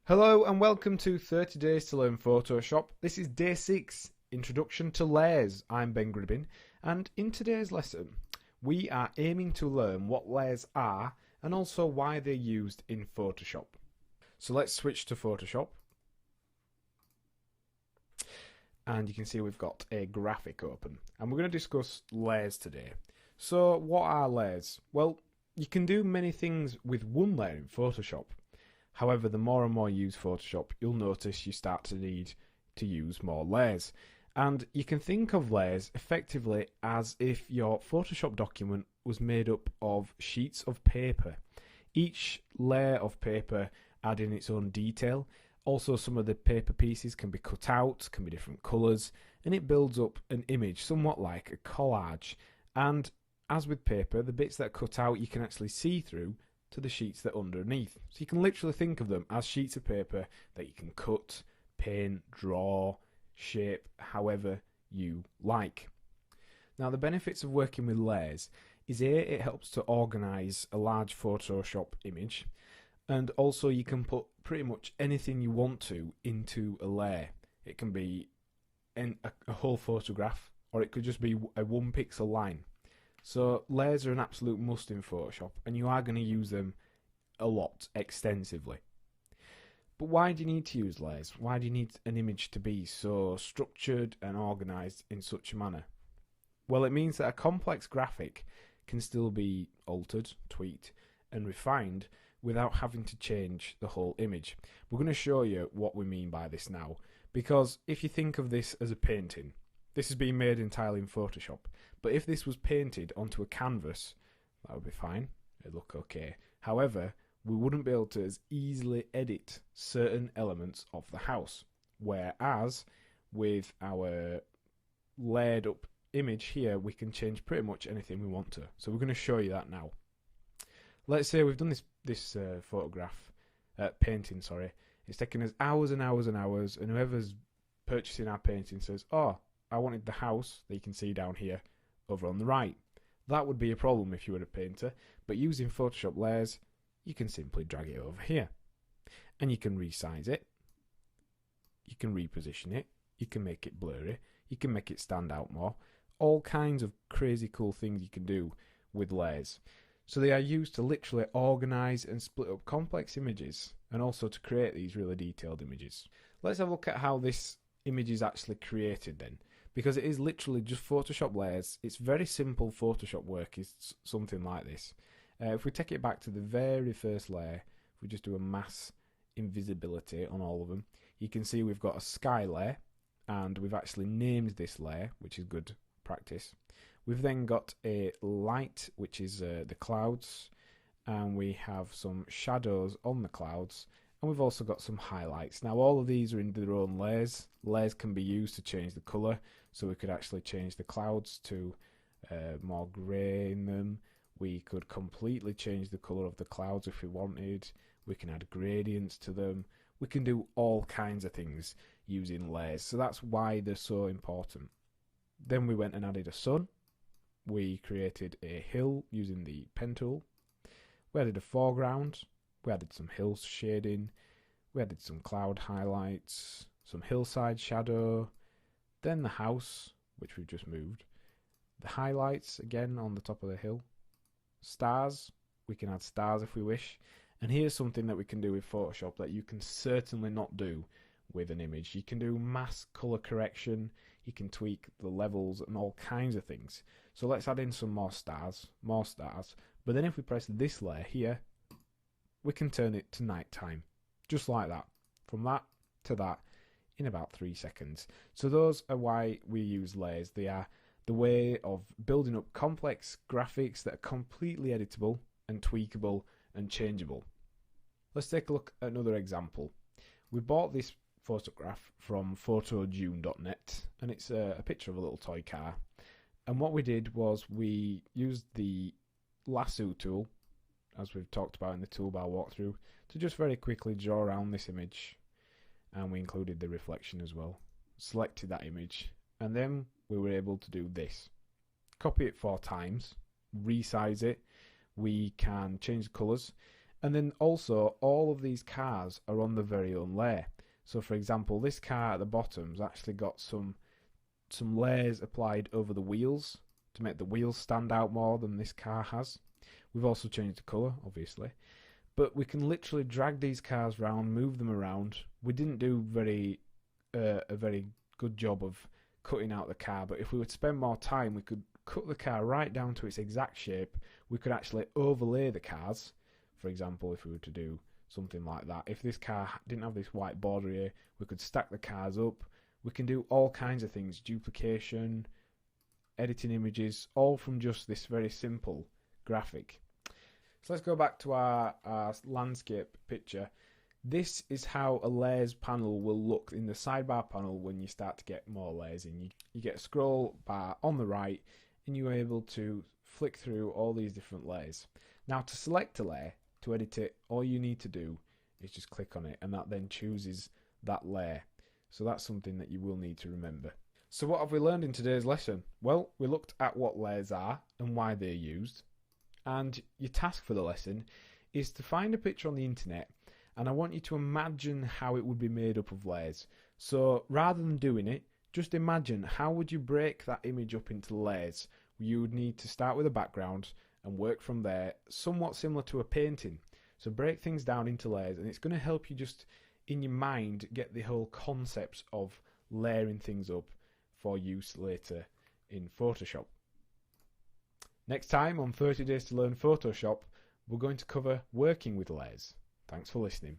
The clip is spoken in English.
Hello and welcome to 30 Days to Learn Photoshop. This is Day 6, Introduction to Layers. I'm Ben Gribbin, and in today's lesson we are aiming to learn what layers are and also why they're used in Photoshop. So let's switch to Photoshop. And you can see we've got a graphic open, and we're going to discuss layers today. So what are layers? Well, you can do many things with one layer in Photoshop. However, the more and more you use Photoshop, you'll notice you start to need to use more layers. And you can think of layers effectively as if your Photoshop document was made up of sheets of paper. Each layer of paper adding its own detail. Also, some of the paper pieces can be cut out, can be different colours, and it builds up an image somewhat like a collage. And as with paper, the bits that are cut out you can actually see through to the sheets that are underneath. So you can literally think of them as sheets of paper that you can cut, paint, draw, shape, however you like. Now, the benefits of working with layers is it helps to organise a large Photoshop image, and also you can put pretty much anything you want to into a layer. It can be a whole photograph, or it could just be a 1 pixel line. So layers are an absolute must in Photoshop, and you are going to use them a lot, extensively. But why do you need to use layers? Why do you need an image to be so structured and organised in such a manner? Well, it means that a complex graphic can still be altered, tweaked and refined without having to change the whole image. We're going to show you what we mean by this now, because if you think of this as a painting, this is being made entirely in Photoshop, but if this was painted onto a canvas, that would be fine, it'd look okay. However, we wouldn't be able to as easily edit certain elements of the house, whereas with our layered up image here, we can change pretty much anything we want to. So we're going to show you that now. Let's say we've done this painting, it's taken us hours and hours and hours, and whoever's purchasing our painting says, oh, I wanted the house that you can see down here over on the right. That would be a problem if you were a painter, but using Photoshop layers, you can simply drag it over here. And you can resize it, you can reposition it, you can make it blurry, you can make it stand out more. All kinds of crazy cool things you can do with layers. So they are used to literally organise and split up complex images, and also to create these really detailed images. Let's have a look at how this image is actually created then, because it is literally just Photoshop layers. It's very simple Photoshop work is something like this. If we take it back to the very first layer, if we just do a mass invisibility on all of them, you can see we've got a sky layer, and we've actually named this layer, which is good practice. We've then got a light, which is the clouds, and we have some shadows on the clouds, and we've also got some highlights. Now all of these are in their own layers. Layers can be used to change the colour, so we could actually change the clouds to more grey in them. We could completely change the colour of the clouds if we wanted. We can add gradients to them. We can do all kinds of things using layers, so that's why they're so important. Then we went and added a sun. We created a hill using the pen tool. We added a foreground. We added some hill shading. We added some cloud highlights, some hillside shadow. Then the house, which we've just moved. The highlights again on the top of the hill. Stars, we can add stars if we wish. And here's something that we can do with Photoshop that you can certainly not do with an image. You can do mass color correction, you can tweak the levels and all kinds of things. So let's add in some more stars. But then if we press this layer here, we can turn it to nighttime, just like that. From that to that in about 3 seconds. So those are why we use layers. They are the way of building up complex graphics that are completely editable and tweakable and changeable. Let's take a look at another example. We bought this photograph from photojune.net, and it's a picture of a little toy car. And what we did was we used the lasso tool, as we've talked about in the toolbar walkthrough, to just very quickly draw around this image, and we included the reflection as well. Selected that image, and then we were able to do this. Copy it 4 times, resize it, we can change the colours, And then also all of these cars are on their very own layer. So for example, this car at the bottom's actually got some layers applied over the wheels to make the wheels stand out more than this car has. We've also changed the colour, obviously. But we can literally drag these cars around, move them around. We didn't do a very good job of cutting out the car, but if we would spend more time, we could cut the car right down to its exact shape. We could actually overlay the cars. For example, if we were to do something like that, if this car didn't have this white border here, we could stack the cars up. We can do all kinds of things, duplication, editing images, all from just this very simple graphic. So let's go back to our landscape picture. This is how a layers panel will look in the sidebar panel when you start to get more layers in. You get a scroll bar on the right and you're able to flick through all these different layers. Now to select a layer, to edit it, all you need to do is just click on it and that then chooses that layer. So that's something that you will need to remember. So what have we learned in today's lesson? Well, we looked at what layers are and why they're used. And your task for the lesson is to find a picture on the internet, and I want you to imagine how it would be made up of layers. So rather than doing it, just imagine how would you break that image up into layers. You would need to start with a background and work from there, somewhat similar to a painting. So break things down into layers, and it's going to help you just in your mind get the whole concepts of layering things up for use later in Photoshop. Next time on 30 Days to Learn Photoshop, we're going to cover working with layers. Thanks for listening.